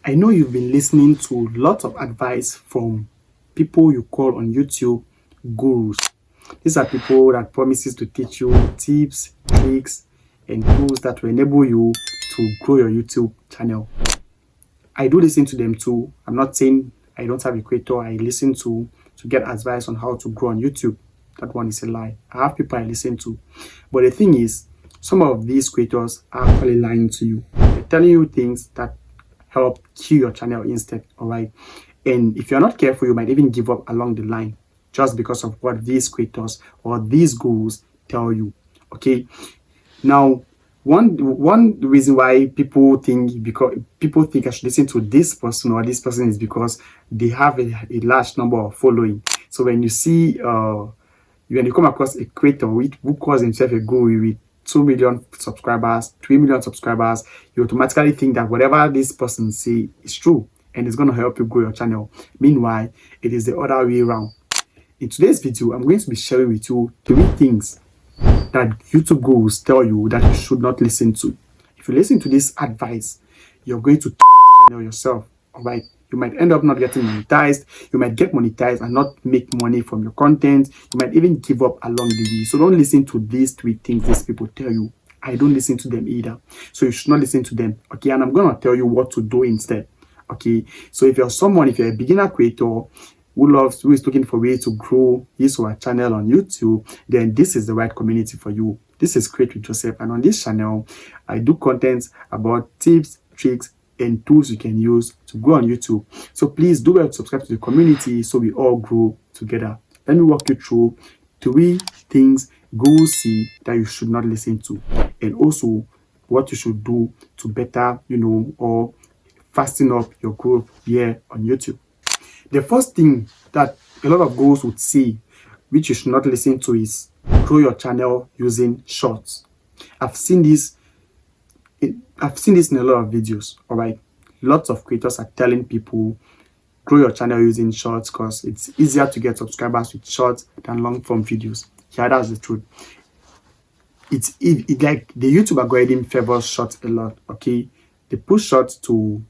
I know you've been listening to lots of advice from people you call on YouTube gurus. These are people that promises to teach you tips, tricks, and tools that will enable you to grow your YouTube channel. I do listen to them too. I'm not saying I don't have a creator I listen to get advice on how to grow on YouTube. That one is a lie. I have people I listen to. But the thing is, some of these creators are actually lying to you. They're telling you things that help kill your channel instead, all right? And if you're not careful, you might even give up along the line just because of what these creators or these gurus tell you, okay? Now, one reason why people think I should listen to this person or this person is because they have a large number of following. So when you see when you come across a creator who calls himself a guru with 2 million subscribers, 3 million subscribers, you automatically think that whatever this person say is true and it's going to help you grow your channel. Meanwhile, it is the other way around. In today's video, I'm going to be sharing with you 3 things that YouTube gurus tell you that you should not listen to. If you listen to this advice, you're going to channel yourself, all right? You might end up not getting monetized. You might get monetized and not make money from your content. You might even give up along the way. So don't listen to these 3 things these people tell you. I don't listen to them either. So you should not listen to them, okay? And I'm going to tell you what to do instead, okay? So if you're a beginner creator who is looking for ways to grow his or her channel on YouTube, then this is the right community for you. This is Create with Joseph, and on this channel, I do content about tips, tricks, and tools you can use to grow on YouTube. So please do well to subscribe to the community so we all grow together. Let me walk you through 3 things gurus see that you should not listen to, and also what you should do to better, or fasten up your growth here on YouTube. The first thing that a lot of gurus would say, which you should not listen to, is grow your channel using shorts. I've seen this in a lot of videos, all right? Lots of creators are telling people grow your channel using shorts because it's easier to get subscribers with shorts than long form videos. Yeah, that's the truth. It's like the YouTube algorithm favors shorts a lot, okay? They push shorts to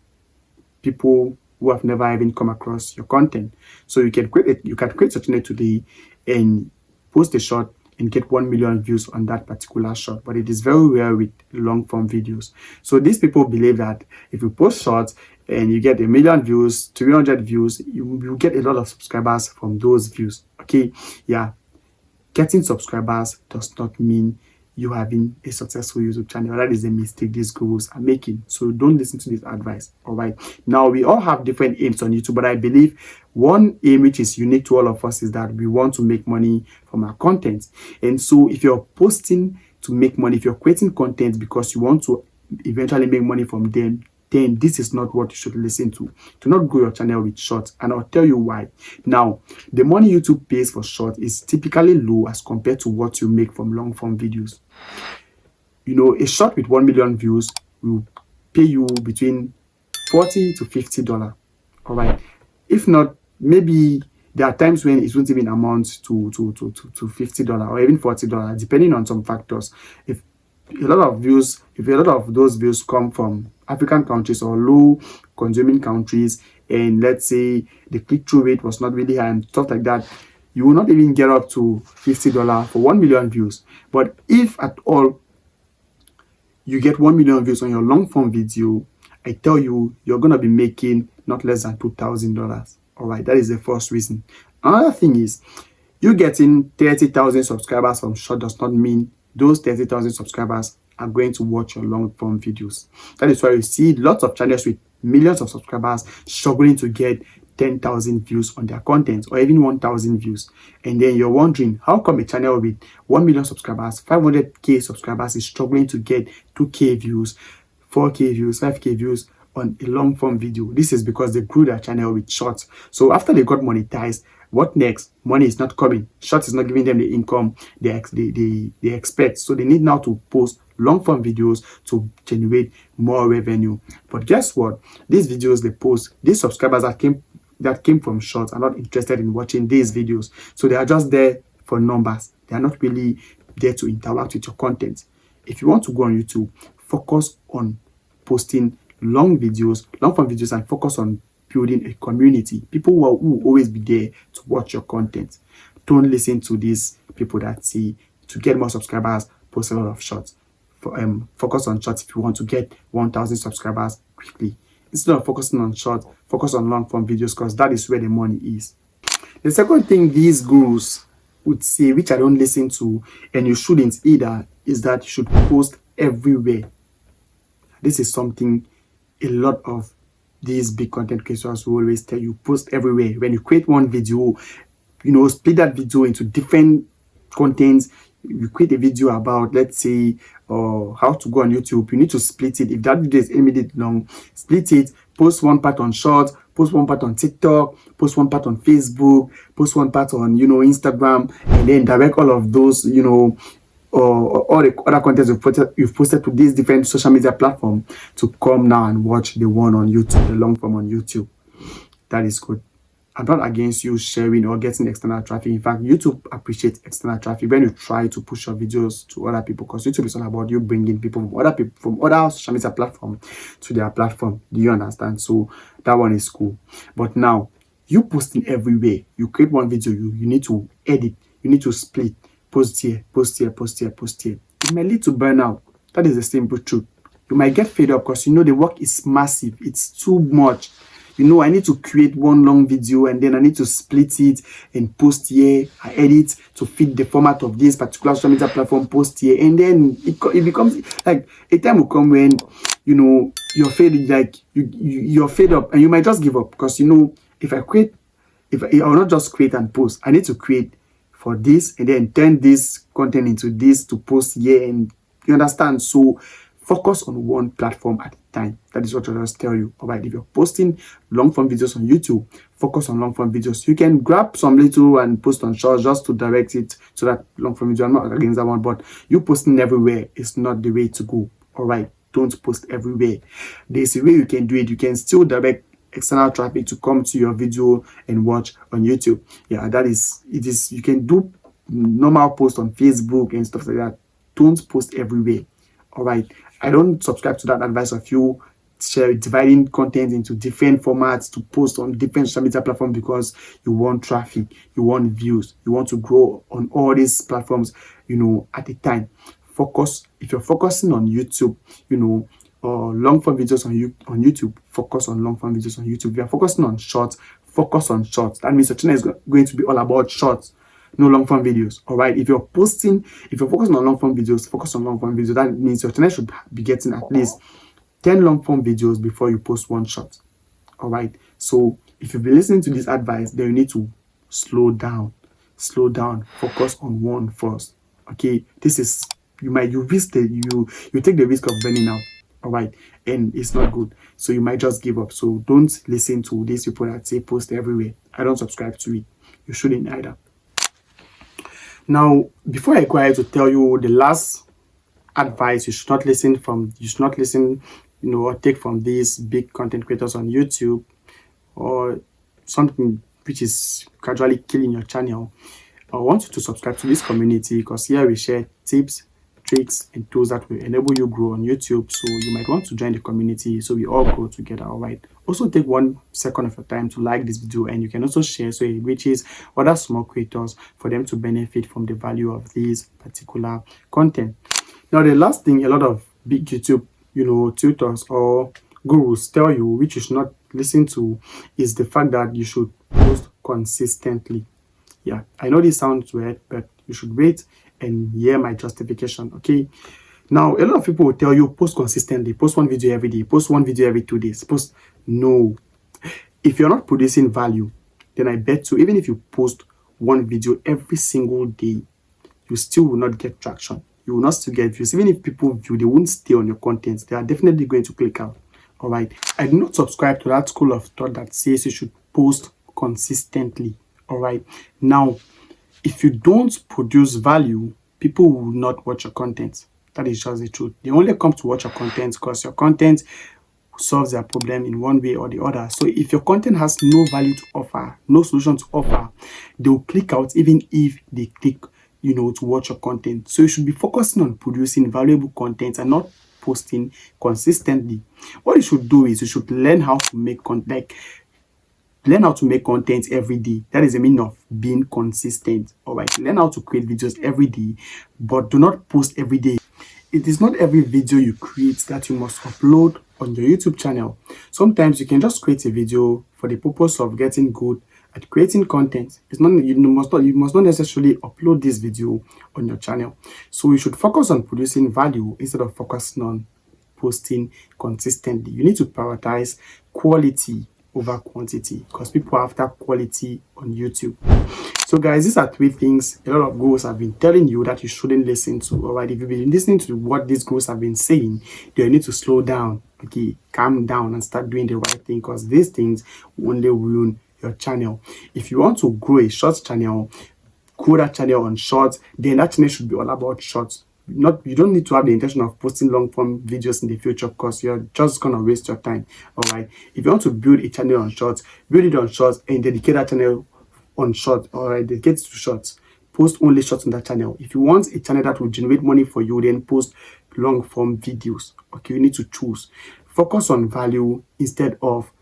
people who have never even come across your content. So you can create a channel today and post a short and get 1 million views on that particular short, but it is very rare with long form videos. So these people believe that if you post shorts and you get 1 million views, 300 views, you get a lot of subscribers from those views, okay? Yeah, getting subscribers does not mean you having a successful YouTube channel. That is a mistake these gurus are making. So don't listen to this advice, all right? Now, we all have different aims on YouTube, but I believe one aim which is unique to all of us is that we want to make money from our content. And so if you're posting to make money, if you're creating content because you want to eventually make money from them, then this is not what you should listen to. Do not grow your channel with shorts, and I'll tell you why. Now, the money YouTube pays for shorts is typically low as compared to what you make from long form videos. A short with 1 million views will pay you between $40 to $50, all right? If not, maybe there are times when it won't even amount to $50 or even $40, depending on some factors. If a lot of those views come from African countries or low consuming countries, and let's say the click-through rate was not really high and stuff like that, you will not even get up to $50 for 1 million views. But if at all you get 1 million views on your long form video, I tell you, you're going to be making not less than $2,000. All right, that is the first reason. Another thing is, you getting 30,000 subscribers from short does not mean those 30,000 subscribers are going to watch your long form videos. That is why you see lots of channels with millions of subscribers struggling to get 10,000 views on their content or even 1,000 views. And then you're wondering, how come a channel with 1 million subscribers, 500k subscribers is struggling to get 2k views, 4k views, 5k views on a long form video? This is because they grew their channel with shorts. So after they got monetized, what next? Money is not coming. Shorts is not giving them the income they expect. So they need now to post long form videos to generate more revenue. But guess what? These videos they post, these subscribers that came from shorts are not interested in watching these videos. So they are just there for numbers. They are not really there to interact with your content. If you want to go on YouTube, focus on posting long form videos, and focus on building a community. People who always be there to watch your content. Don't listen to these people that say to get more subscribers, post a lot of shorts. Focus on shorts if you want to get 1,000 subscribers quickly. Instead of focusing on short, focus on long form videos, because that is where the money is. The second thing these gurus would say, which I don't listen to, and you shouldn't either, is that you should post everywhere. This is something a lot of these big content creators will always tell you: post everywhere. When you create one video, split that video into different contents. You create a video about, let's say, how to go on YouTube. You need to split it. If that video is 8 minutes long, split it. Post one part on Shorts, post one part on TikTok, post one part on Facebook, post one part on Instagram, and then direct all of those or all the other contents you've posted to these different social media platforms to come now and watch the one on YouTube, the long form on YouTube. That is good. I'm not against you sharing or getting external traffic. In fact, YouTube appreciates external traffic when you try to push your videos to other people, because YouTube is all about you bringing people from other social media platforms to their platform. Do you understand? So that one is cool. But now, you posting everywhere. You create one video, you need to edit, you need to split, post here, post here, post here, post here. It may lead to burnout. That is the simple truth. You might get fed up because the work is massive. It's too much. I need to create one long video and then I need to split it and post here. I edit to fit the format of this particular social media platform, post here, and then it becomes like a time will come when you're fed, like you're fed up, and you might just give up, because if I will not just create and post, I need to create for this and then turn this content into this to post here, and you understand. So focus on one platform at a time. That is what I just tell you. All right, if you're posting long form videos on YouTube, focus on long form videos. You can grab some little and post on shorts just to direct it to that long form video. I'm not against that one, but you posting everywhere is not the way to go. All right, don't post everywhere. There's a way you can do it. You can still direct external traffic to come to your video and watch on YouTube. Yeah, it is. You can do normal post on Facebook and stuff like that. Don't post everywhere. All right, I don't subscribe to that advice of you dividing content into different formats to post on different social media platforms because you want traffic, you want views, you want to grow on all these platforms, at a time. Focus. If you're focusing on YouTube, or long form videos on YouTube, focus on long form videos on YouTube. If you're focusing on shorts, focus on shorts. That means your channel is going to be all about shorts, no long form videos. All right, if you're focusing on long form videos, focus on long form videos. That means your channel should be getting at least 10 long form videos before you post one short. All right, so if you've been listening to this advice, then you need to slow down, focus on one first. Okay, this is you take the risk of burning out. All right, and it's not good, so you might just give up. So don't listen to these people that say post everywhere. I don't subscribe to it. You shouldn't either. Now, before I go ahead to tell you the last advice you should not listen or take from these big content creators on YouTube, or something which is gradually killing your channel, I want you to subscribe to this community, because here we share tips, tricks, and tools that will enable you grow on YouTube. So you might want to join the community so we all grow together. All right, also take 1 second of your time to like this video, and you can also share so it reaches other small creators for them to benefit from the value of this particular content. Now, the last thing a lot of big YouTube tutors or gurus tell you, which you should not listen to, is the fact that you should post consistently. Yeah, I know this sounds weird, but you should wait and hear my justification. Okay, now a lot of people will tell you post consistently, post one video every day, post one video every 2 days. No, if you're not producing value, then I bet you, even if you post one video every single day, you still will not get traction. You will not still get views. Even if people view, they won't stay on your content. They are definitely going to click out. All right, I do not subscribe to that school of thought that says you should post consistently. All right, now if you don't produce value, people will not watch your content. That is just the truth. They only come to watch your content because your content solves their problem in one way or the other. So if your content has no value to offer, no solution to offer, they will click out even if they click to watch your content. So you should be focusing on producing valuable content and not posting consistently. What you should do is you should learn how to make content. Learn how to make content every day. That is the meaning of being consistent. All right. Learn how to create videos every day, but do not post every day. It is not every video you create that you must upload on your YouTube channel. Sometimes you can just create a video for the purpose of getting good at creating content. It's not you must not necessarily upload this video on your channel. So you should focus on producing value instead of focusing on posting consistently. You need to prioritize quality over quantity because people are after quality on YouTube. So guys, these are 3 things a lot of gurus have been telling you that you shouldn't listen to. All right, if you've been listening to what these gurus have been saying, then you need to slow down, okay, calm down and start doing the right thing, because these things will only ruin your channel. If you want to grow a short channel, grow that channel on shorts, then that channel should be all about shorts. You don't need to have the intention of posting long form videos in the future because you're just gonna waste your time. All right, if you want to build a channel on shorts, build it on shorts and dedicate that channel on short. All right, dedicate to shorts. Post only shorts on that channel. If you want a channel that will generate money for you, then post long form videos. Okay, you need to choose. Focus on value instead of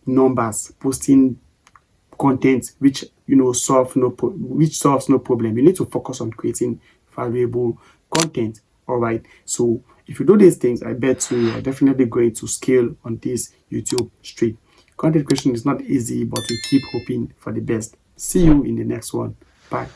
numbers. Posting content which solves no problem. You need to focus on creating valuable content. All right, so if you do these things, I bet you are definitely going to scale on this YouTube street. Content creation is not easy, but we keep hoping for the best. See you in the next one. Bye.